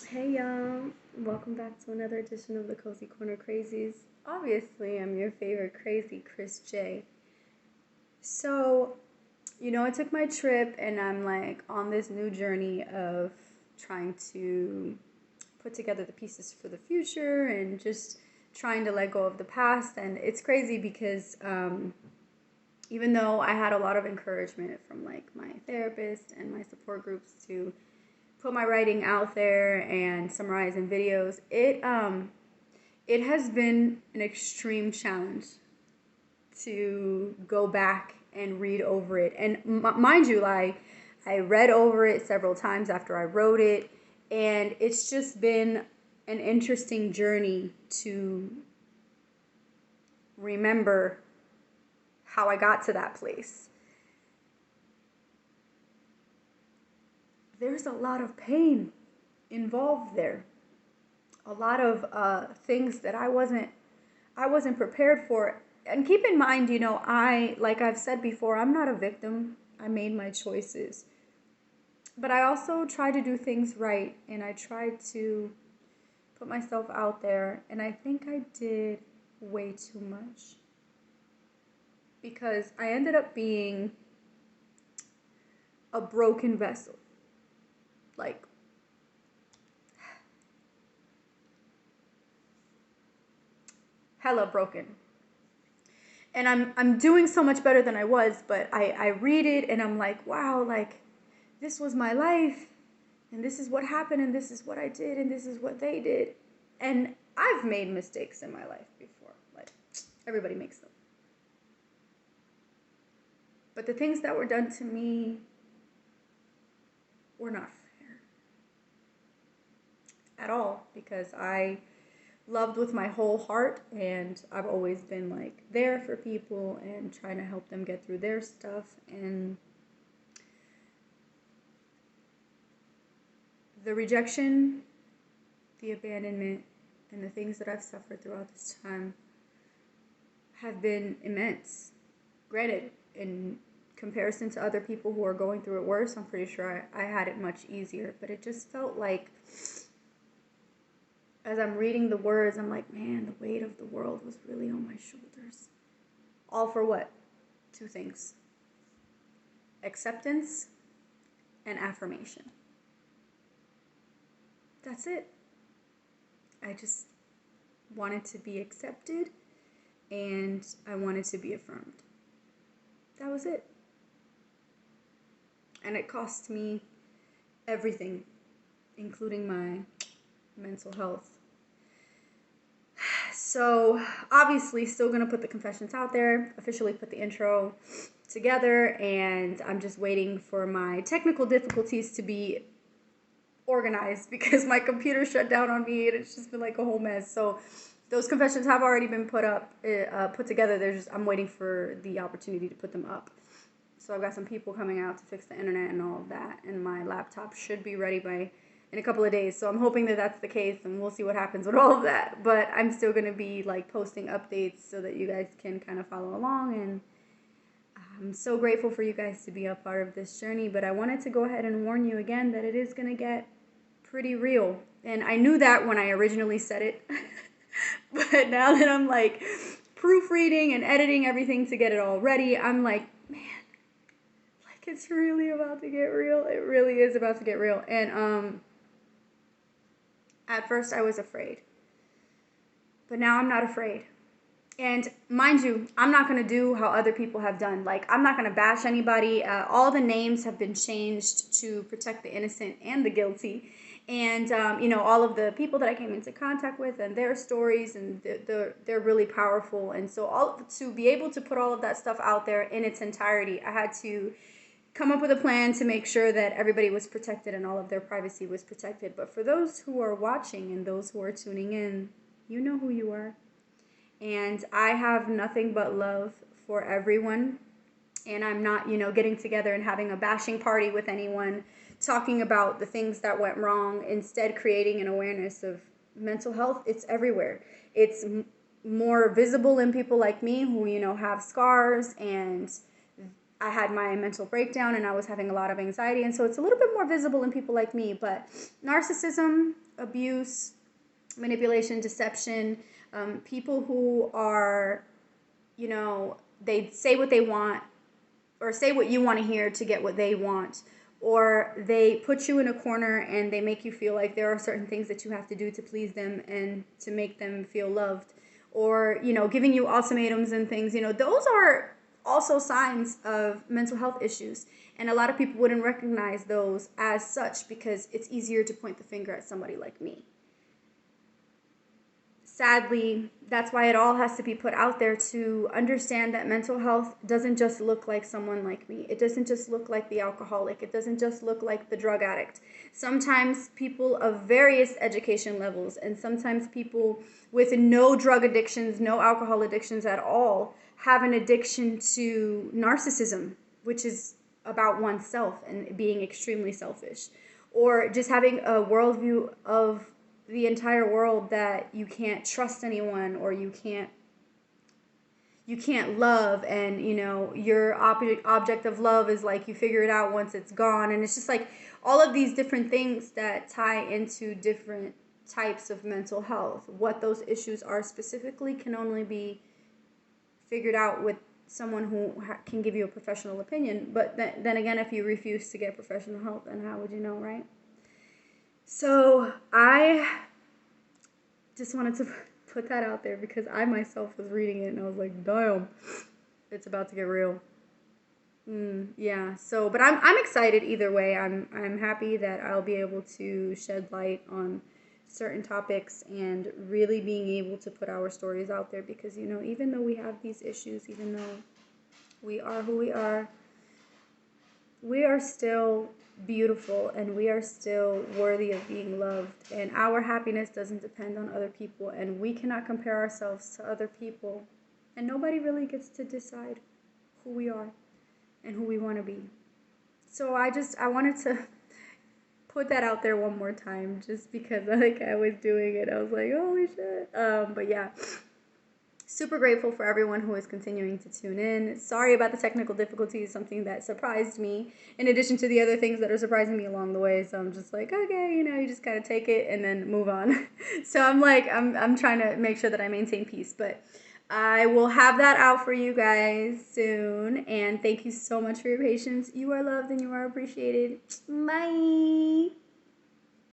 Hey y'all, welcome back to another edition of the Cozy Corner Crazies. Obviously, I'm your favorite crazy, Chris J. So, I took my trip and I'm like on this new journey of trying to put together the pieces for the future and just trying to let go of the past. And it's crazy because even though I had a lot of encouragement from like my therapist and my support groups to put my writing out there and summarize in videos, it has been an extreme challenge to go back and read over it. And mind you, like I read over it several times after I wrote it, and it's just been an interesting journey to remember how I got to that place. There's a lot of pain involved there. A lot of things that I wasn't prepared for. And keep in mind, like I've said before, I'm not a victim. I made my choices. But I also try to do things right and I tried to put myself out there, and I think I did way too much because I ended up being a broken vessel. Like hella broken. And I'm doing so much better than I was, but I read it and I'm like, wow, like this was my life and this is what happened and this is what I did and this is what they did. And I've made mistakes in my life before. Like everybody makes them. But the things that were done to me were not fair at all because I loved with my whole heart and I've always been like there for people and trying to help them get through their stuff. And the rejection, the abandonment, and the things that I've suffered throughout this time have been immense. Granted, in comparison to other people who are going through it worse, I'm pretty sure I had it much easier. But it just felt like, as I'm reading the words, I'm like, man, the weight of the world was really on my shoulders. All for what? Two things: acceptance and affirmation. That's it. I just wanted to be accepted and I wanted to be affirmed. That was it. And it cost me everything, including my mental health. So, obviously, still gonna put the confessions out there, officially put the intro together, and I'm just waiting for my technical difficulties to be organized because my computer shut down on me and it's just been like a whole mess. So, those confessions have already been put together. I'm waiting for the opportunity to put them up. So I've got some people coming out to fix the internet and all of that, and my laptop should be ready in a couple of days. So I'm hoping that that's the case, and we'll see what happens with all of that. But I'm still gonna be like posting updates so that you guys can kind of follow along. And I'm so grateful for you guys to be a part of this journey. But I wanted to go ahead and warn you again that it is gonna get pretty real, and I knew that when I originally said it. But now that I'm like proofreading and editing everything to get it all ready, I'm like, man, it's really about to get real. It really is about to get real. And at first I was afraid. But now I'm not afraid. And mind you, I'm not going to do how other people have done. Like, I'm not going to bash anybody. All the names have been changed to protect the innocent and the guilty. And, all of the people that I came into contact with and their stories, and they're really powerful. And so to be able to put all of that stuff out there in its entirety, I had to come up with a plan to make sure that everybody was protected and all of their privacy was protected. But for those who are watching and those who are tuning in, you know who you are. And I have nothing but love for everyone. And I'm not, getting together and having a bashing party with anyone, talking about the things that went wrong, instead creating an awareness of mental health. It's everywhere. It's more visible in people like me who, have scars, and I had my mental breakdown and I was having a lot of anxiety. And so it's a little bit more visible in people like me. But narcissism, abuse, manipulation, deception, people who are, they say what they want or say what you want to hear to get what they want, or they put you in a corner and they make you feel like there are certain things that you have to do to please them and to make them feel loved, or giving you ultimatums and things. Those are also signs of mental health issues, and a lot of people wouldn't recognize those as such because it's easier to point the finger at somebody like me. Sadly, that's why it all has to be put out there, to understand that mental health doesn't just look like someone like me. It doesn't just look like the alcoholic. It doesn't just look like the drug addict. Sometimes people of various education levels, and sometimes people with no drug addictions, no alcohol addictions at all, have an addiction to narcissism, which is about oneself and being extremely selfish, or just having a worldview of the entire world that you can't trust anyone, or you can't love, and your object of love is like you figure it out once it's gone. And it's just like all of these different things that tie into different types of mental health. What those issues are specifically can only be figured out with someone who can give you a professional opinion. But then again, if you refuse to get professional help, then how would you know, right? So I just wanted to put that out there because I myself was reading it and I was like, damn, it's about to get real. Yeah. So, but I'm excited either way. I'm happy that I'll be able to shed light on certain topics and really being able to put our stories out there, because even though we have these issues, even though we are who we are still beautiful, and we are still worthy of being loved, and our happiness doesn't depend on other people, and we cannot compare ourselves to other people, and nobody really gets to decide who we are and who we want to be. So I wanted to put that out there one more time, just because I was doing it. I was like, holy shit. But yeah, super grateful for everyone who is continuing to tune in. Sorry about the technical difficulties, something that surprised me, in addition to the other things that are surprising me along the way. So I'm just like, okay, you just kind of take it and then move on. So I'm trying to make sure that I maintain peace. But I will have that out for you guys soon. And thank you so much for your patience. You are loved and you are appreciated. Bye.